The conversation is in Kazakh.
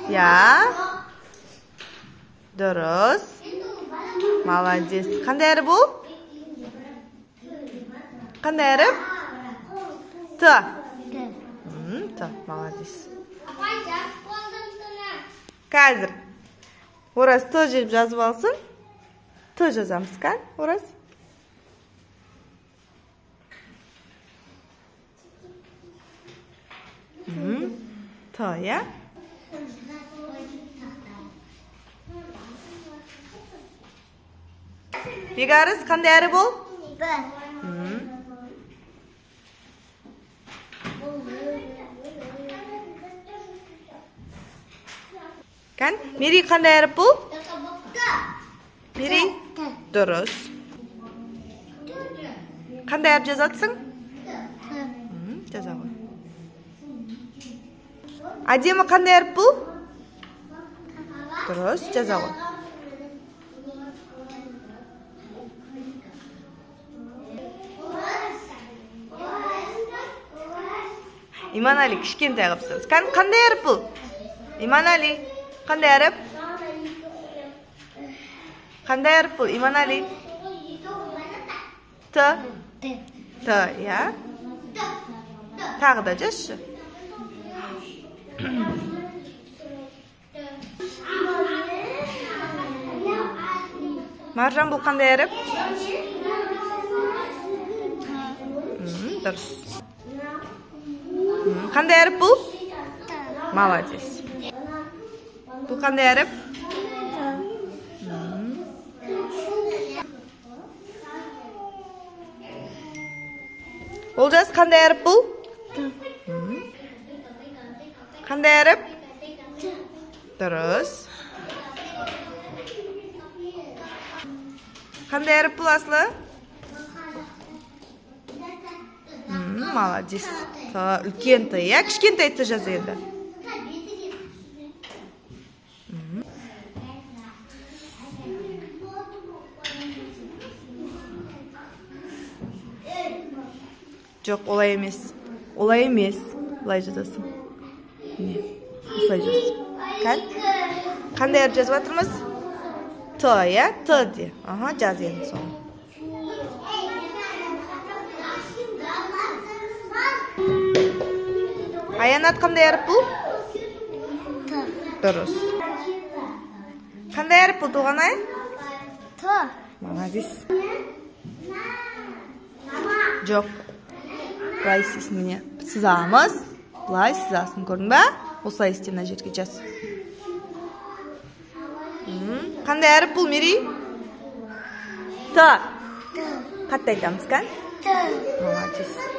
Ya. Dürüst. Молодец. Qanday harf bu? Qanday harf? T. T. Молодец. Қазір Ораз Т деп жазып алсын. Т жазамыз, kan? Ораз. Т, ya? Бегарыз, қандай әріп ол? Kan? Мери, қандай әріп бұл? Мери? Дұрыс. Қандай әріп жазатсың? Жаза ғой. Әдемі қандай әріп бұл? Дұрыс, жаза ғой. Иманали, кішкентай қылыпсыз. Қандай әріп бұл? Иманали, қандай әріп? Қандай әріп бұл? Иманали? Т. Т, я? Тағы да жазшы. Маржан, бұл қандай әріп? Дұрыс. Қандай әріп бұл? Молодец. Бұл қандай әріп? Олжас, қандай әріп бұл? Қандай әріп? Дұрыс. Қандай әріп бұл Аслы? Молодец. Үлкен Т, я? Кішкентай Т жаз енді. Жоқ, олай емес. Олай емес. Олай жазасың. Осылай жазасың. Қандай әріп жазып жатырмыз? Т, я? Т де. Жаз енді соны. Аянат, қандай әріп бұл? Т. Дұрыс. Қандай әріп бұл Туғанай? Т. Молодец. Жоқ. Бұлай істейсің міне. Сызамыз. Бұлай сызасын, көрдің бе? Осылай істе мына жерге жаз. Қандай әріп бұл Мери? Т. Қатты айтамыз, kan? Т. Молодец.